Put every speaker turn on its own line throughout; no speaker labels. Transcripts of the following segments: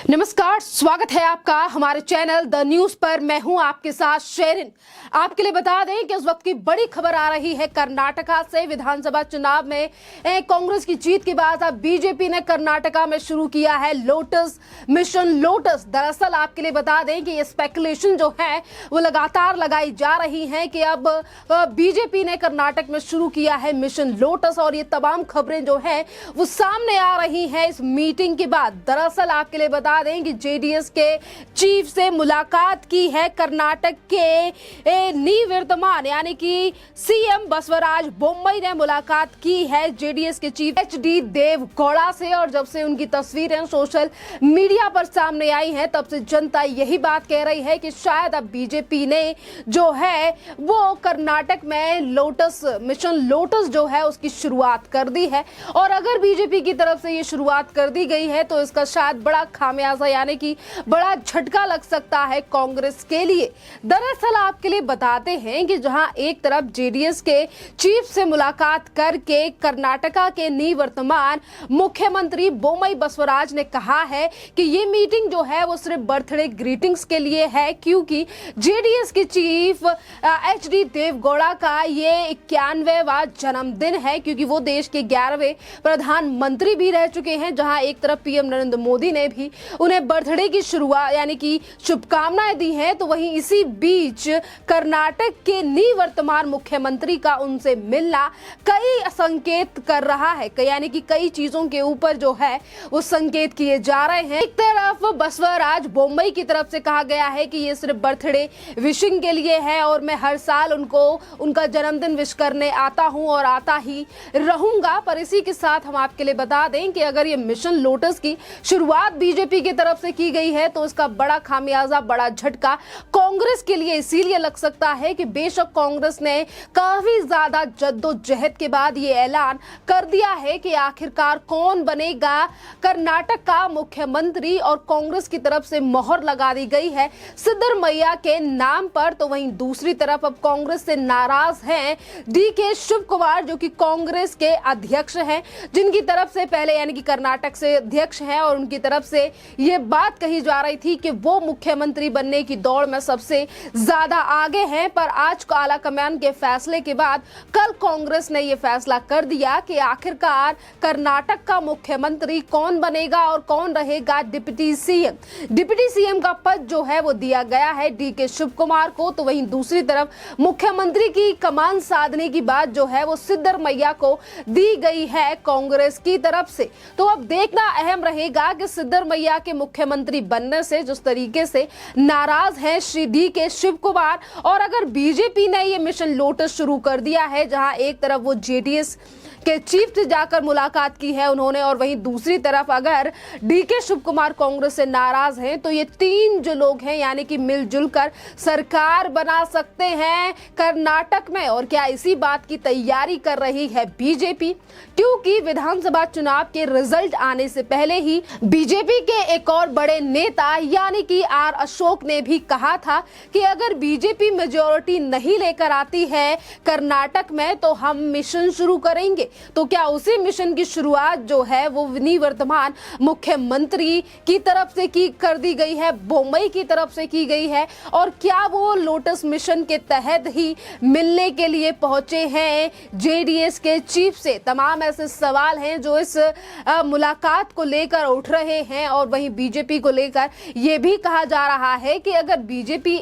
नमस्कार, स्वागत है आपका हमारे चैनल द न्यूज पर। मैं हूं आपके साथ शेरिन। आपके लिए बता दें कि इस वक्त की बड़ी खबर आ रही है कर्नाटका से। विधानसभा चुनाव में कांग्रेस की जीत के बाद अब बीजेपी ने कर्नाटका में शुरू किया है लोटस मिशन लोटस। दरअसल आपके लिए बता दें कि ये स्पेकुलेशन जो है वो लगातार लगाई जा रही है कि अब बीजेपी ने कर्नाटक में शुरू किया है मिशन लोटस, और ये तमाम खबरें जो है वो सामने आ रही है इस मीटिंग के बाद। दरअसल आपके लिए बता दें कि जेडीएस के चीफ से मुलाकात की है कर्नाटक के निवर्तमान यानी कि सीएम बसवराज बोम्मई ने मुलाकात की है जेडीएस के चीफ एचडी देवगौड़ा से। और जब से उनकी तस्वीरें सोशल मीडिया पर सामने आई हैं तब से जनता यही बात कह रही है कि शायद अब बीजेपी ने जो है वो कर्नाटक में लोटस मिशन लोटस जो है उसकी शुरुआत कर दी है। और अगर बीजेपी की तरफ से ये शुरुआत कर दी गई है तो इसका शायद बड़ा खामियाजा यानी कि बड़ा झटका लग सकता है कांग्रेस के लिए। दरअसल आपके लिए बताते हैं कि जहां एक तरफ जेडीएस के चीफ से मुलाकात करके कर्नाटका के निवर्तमान मुख्यमंत्री बोम्मई बसवराज ने कहा है कि ये मीटिंग जो है वो सिर्फ बर्थडे ग्रीटिंग्स के लिए है, क्योंकि जेडीएस के चीफ एचडी देवगौड़ा का ये 91वां जन्मदिन है, क्योंकि वो देश के 11वें प्रधानमंत्री भी रह चुके हैं। जहां एक तरफ पीएम नरेंद्र मोदी ने भी उन्हें बर्थडे की शुरुआत यानी कि शुभकामनाएं दी हैं, तो वहीं इसी बीच कर्नाटक के निवर्तमान मुख्यमंत्री का उनसे मिलना कई संकेत कर रहा है, यानी कि कई चीजों के ऊपर जो है वो संकेत किए जा रहे हैं। एक तरफ बसवराज बोम्मई की तरफ से कहा गया है कि ये सिर्फ बर्थडे विशिंग के लिए है और मैं हर साल उनको उनका जन्मदिन विश करने आता हूं और आता ही रहूंगा। पर इसी के साथ हम आपके लिए बता दें कि अगर ये मिशन लोटस की शुरुआत बीजेपी की तरफ से की गई है तो इसका बड़ा खामियाजा बड़ा झटका कांग्रेस के लिए इसीलिए लग सकता है कि बेशक कांग्रेस ने काफी ज्यादा जद्दोजहद के बाद ये ऐलान कर दिया है कि आखिरकार कौन बनेगा कर्नाटक का मुख्यमंत्री, और कांग्रेस की तरफ से मोहर लगा दी गई है सिद्धरमैया के नाम पर। तो वहीं दूसरी तरफ अब कांग्रेस से नाराज हैं डीके शिव कुमार, जो कि कांग्रेस के अध्यक्ष हैं, जिनकी तरफ से पहले यानी कि कर्नाटक से अध्यक्ष हैं, और उनकी तरफ से ये बात कही जा रही थी कि वो मुख्यमंत्री बनने की दौड़ में सबसे ज्यादा आगे हैं। पर आज को आला कमान के फैसले के बाद कल कांग्रेस ने ये फैसला कर दिया कि आखिरकार कर्नाटक का मुख्यमंत्री कौन बनेगा और कौन रहेगा डिप्टी सीएम। डिप्टी सीएम का पद जो है वो दिया गया है डीके शिव कुमार को। तो वहीं दूसरी तरफ मुख्यमंत्री की कमान साधने की बात जो है वो सिद्धरमैया को दी गई है कांग्रेस की तरफ से। तो अब देखना अहम रहेगा कि सिद्धरमैया के मुख्यमंत्री बनने से जिस तरीके से नाराज हैं श्री डीके शिव कुमार, और अगर बीजेपी ने ये मिशन लोटस शुरू कर दिया है जहां एक तरफ वो जेडीएस के चीफ से जाकर मुलाकात की है उन्होंने, और वहीं दूसरी तरफ अगर डीके शिव कुमार कांग्रेस से नाराज हैं तो ये तीन जो लोग हैं यानी कि मिलजुल कर सरकार बना सकते हैं कर्नाटक में। और क्या इसी बात की तैयारी कर रही है बीजेपी, क्योंकि विधानसभा चुनाव के रिजल्ट आने से पहले ही बीजेपी के एक और बड़े नेता यानी कि आर अशोक ने भी कहा था कि अगर बीजेपी मेजोरिटी नहीं लेकर आती है कर्नाटक में तो हम मिशन शुरू करेंगे। तो क्या उसी मिशन की शुरुआत जो है वो निवर्तमान मुख्यमंत्री की तरफ से कर दी गई है, बोम्मई की तरफ से की गई है, और क्या वो लोटस मिशन के तहत ही मिलने के लिए पहुंचे हैं जेडीएस के चीफ से? तमाम ऐसे सवाल हैं जो इस मुलाकात को लेकर उठ रहे हैं। और वहीं बीजेपी को लेकर यह भी कहा जा रहा है कि अगर बीजेपी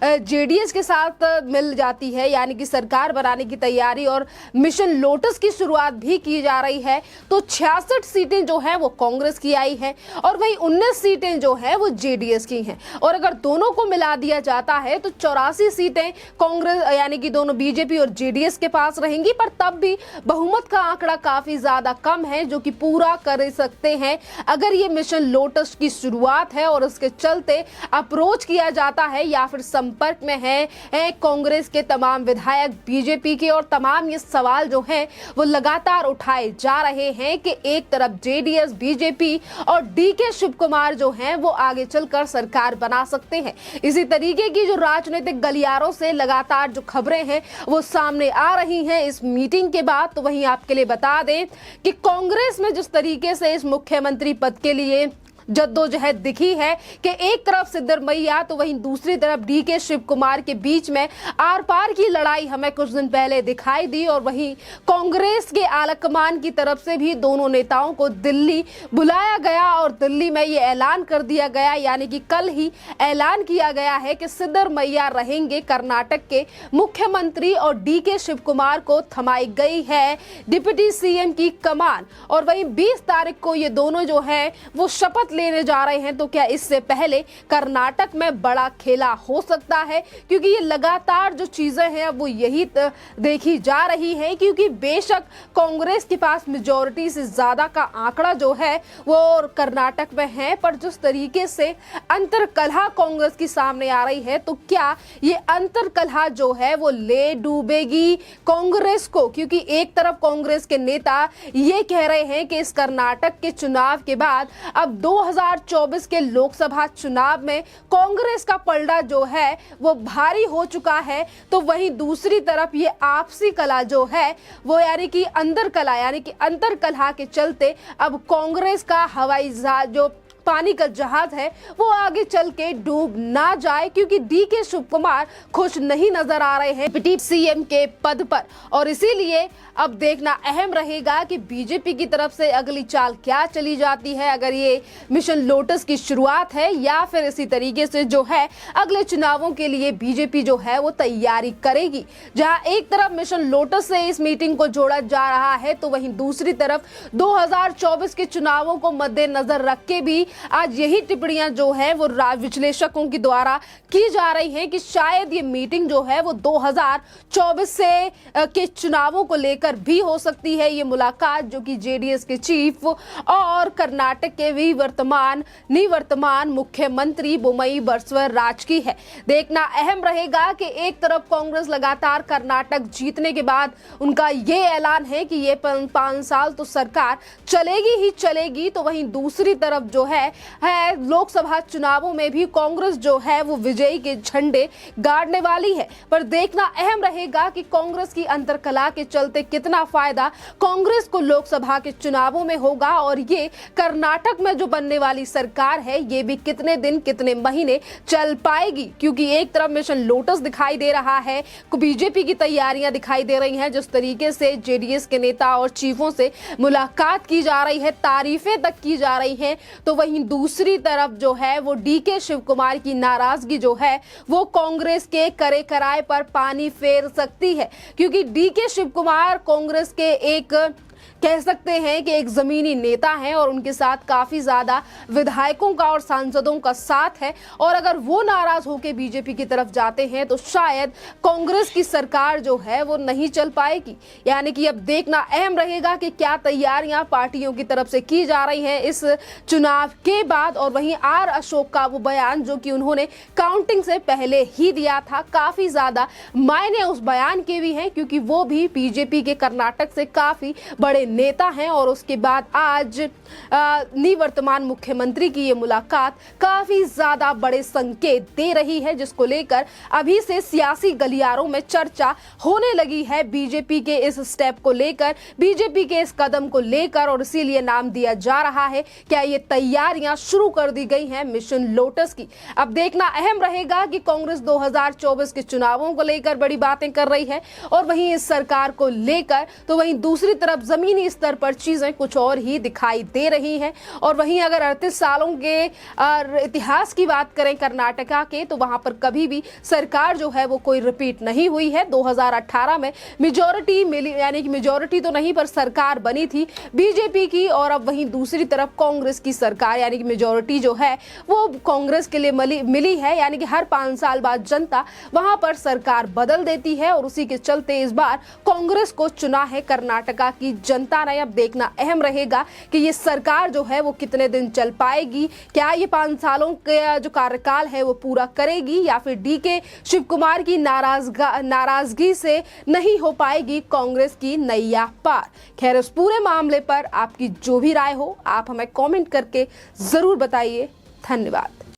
जेडीएस के साथ मिल जाती है यानी कि सरकार बनाने की तैयारी और मिशन लोटस की शुरुआत भी की जा रही है तो 66 सीटें जो हैं वो कांग्रेस की आई हैं और वहीं 19 सीटें जो हैं वो जेडीएस की हैं। और अगर दोनों को मिला दिया जाता है तो 84 सीटें कांग्रेस यानी कि दोनों बीजेपी और जेडीएस के पास रहेंगी। पर तब भी बहुमत का आंकड़ा काफी ज्यादा कम है जो कि पूरा कर सकते हैं अगर ये मिशन लोटस की शुरुआत है और उसके चलते अप्रोच किया जाता है या फिर संपर्क में है कांग्रेस के तमाम विधायक बीजेपी के। और तमाम ये सवाल जो हैं वो लगातार उठाए जा रहे हैं कि एक तरफ जेडीएस बीजेपी और डीके शिव कुमार जो हैं वो आगे चलकर सरकार बना सकते हैं। इसी तरीके की जो राजनीतिक गलियारों से लगातार जो खबरें हैं वो सामने आ रही हैं इस मीटिंग के बाद। तो वहीं आपके लिए बता दें कि कांग्रेस में जिस तरीके से इस मुख्यमंत्री पद के लिए जद्दोजहद दिखी है कि एक तरफ सिद्धरमैया तो वहीं दूसरी तरफ डीके शिव कुमार के बीच में आर पार की लड़ाई हमें कुछ दिन पहले दिखाई दी। और वहीं कांग्रेस के आलाकमान की तरफ से भी दोनों नेताओं को दिल्ली बुलाया गया और दिल्ली में ये ऐलान कर दिया गया, यानी कि कल ही ऐलान किया गया है कि सिद्धरमैया रहेंगे कर्नाटक के मुख्यमंत्री और डीके शिव कुमार को थमाई गई है डिप्टी सीएम की कमान। और वहीं 20 तारीख को ये दोनों जो है वो शपथ लेने जा रहे हैं। तो क्या इससे पहले कर्नाटक में बड़ा खेला हो सकता है? क्योंकि ये लगातार जो चीजें हैं वो यही देखी जा रही है, क्योंकि बेशक कांग्रेस के पास मेजॉरिटी से ज्यादा का आंकड़ा जो है वो कर्नाटक में है, पर जिस तरीके से अंतरकलह कांग्रेस की सामने आ रही है, तो क्या ये अंतरकलह जो है वो ले डूबेगी कांग्रेस को? क्योंकि एक तरफ कांग्रेस के नेता ये कह रहे हैं कि इस कर्नाटक के चुनाव के बाद अब 2024 के लोकसभा चुनाव में कांग्रेस का पलड़ा जो है वो भारी हो चुका है। तो वहीं दूसरी तरफ ये आपसी कला जो है वो यानी कि अंतरकलह के चलते अब कांग्रेस का हवाई जहाज जो पानी का जहाज है वो आगे चल के डूब ना जाए, क्योंकि डीके शिव कुमार खुश नहीं नजर आ रहे हैं डिप्टी सीएम के पद पर। और इसीलिए अब देखना अहम रहेगा कि बीजेपी की तरफ से अगली चाल क्या चली जाती है, अगर ये मिशन लोटस की शुरुआत है या फिर इसी तरीके से जो है अगले चुनावों के लिए बीजेपी जो है वो तैयारी करेगी। जहां एक तरफ मिशन लोटस से इस मीटिंग को जोड़ा जा रहा है, तो वहीं दूसरी तरफ 2024 के चुनावों को मद्देनजर रख के भी आज यही टिप्पणियां जो है वो विश्लेषकों के द्वारा की जा रही हैं कि शायद ये मीटिंग जो है वो 2024 से के चुनावों को लेकर भी हो सकती है। ये मुलाकात जो कि जेडीएस के चीफ और कर्नाटक के भी निवर्तमान मुख्यमंत्री बोम्मई बसवराज की है। देखना अहम रहेगा कि एक तरफ कांग्रेस लगातार कर्नाटक जीतने के बाद उनका ये ऐलान है कि ये 5 साल तो सरकार चलेगी ही चलेगी, तो वहीं दूसरी तरफ जो है लोकसभा चुनावों में भी कांग्रेस जो है वो विजयी के झंडे गाड़ने वाली है। पर देखना अहम रहेगा कि कांग्रेस की अंतरकलह के चलते कितना फायदा कांग्रेस को लोकसभा के चुनावों में होगा, और ये कर्नाटक में जो बनने वाली सरकार है ये भी कितने दिन कितने महीने चल पाएगी। क्योंकि एक तरफ मिशन लोटस दिखाई दे रहा है, बीजेपी की तैयारियां दिखाई दे रही हैं, जिस तरीके से जेडीएस के नेता और चीफों से मुलाकात की जा रही है, तारीफें तक की जा रही हैं, तो वहीं दूसरी तरफ जो है वो डीके शिव कुमार की नाराजगी जो है वो कांग्रेस के करे कराए पर पानी फेर सकती है। क्योंकि डीके शिव कुमार कांग्रेस के एक कह सकते हैं कि एक जमीनी नेता हैं और उनके साथ काफी ज्यादा विधायकों का और सांसदों का साथ है, और अगर वो नाराज होकर बीजेपी की तरफ जाते हैं तो शायद कांग्रेस की सरकार जो है वो नहीं चल पाएगी। यानी कि अब देखना अहम रहेगा कि क्या तैयारियां पार्टियों की तरफ से की जा रही हैं इस चुनाव के बाद। और वहीं आर अशोक का वो बयान जो कि उन्होंने काउंटिंग से पहले ही दिया था, काफी ज्यादा मायने उस बयान के भी हैं, क्योंकि वो भी बीजेपी के कर्नाटक से काफी बड़े नेता हैं। और उसके बाद आज निवर्तमान मुख्यमंत्री की ये मुलाकात काफी ज्यादा बड़े संकेत दे रही है, जिसको लेकर अभी से सियासी गलियारों में चर्चा होने लगी है बीजेपी के इस स्टेप को लेकर, बीजेपी के इस कदम को लेकर। और इसीलिए नाम दिया जा रहा है क्या ये तैयारियां शुरू कर दी गई हैं मिशन लोटस की। अब देखना अहम रहेगा कि कांग्रेस 2024 के चुनावों को लेकर बड़ी बातें कर रही है, और वहीं इस सरकार को लेकर, तो वहीं दूसरी तरफ जमीनी स्तर पर चीजें कुछ और ही दिखाई दे रही हैं। और वहीं अगर 38 सालों के इतिहास की बात करें कर्नाटका के, तो वहां पर कभी भी सरकार जो है वो कोई रिपीट नहीं हुई है। 2018 में मेजॉरिटी मिली, यानी कि मेजॉरिटी तो नहीं पर सरकार बनी थी बीजेपी की, और अब वहीं दूसरी तरफ कांग्रेस की सरकार, यानी कि मेजॉरिटी जो है वो कांग्रेस के लिए मिली है। यानी कि हर 5 साल बाद जनता वहां पर सरकार बदल देती है, और उसी के चलते इस बार कांग्रेस को चुना है कर्नाटका की जनता ने। अब देखना अहम रहेगा कि ये सरकार जो है वो कितने दिन चल पाएगी, क्या ये 5 सालों का जो कार्यकाल है वो पूरा करेगी, या फिर डीके शिव कुमार की नाराजगी से नहीं हो पाएगी कांग्रेस की नैया पार। खैर, इस पूरे मामले पर आपकी जो भी राय हो आप हमें कमेंट करके जरूर बताइए। धन्यवाद।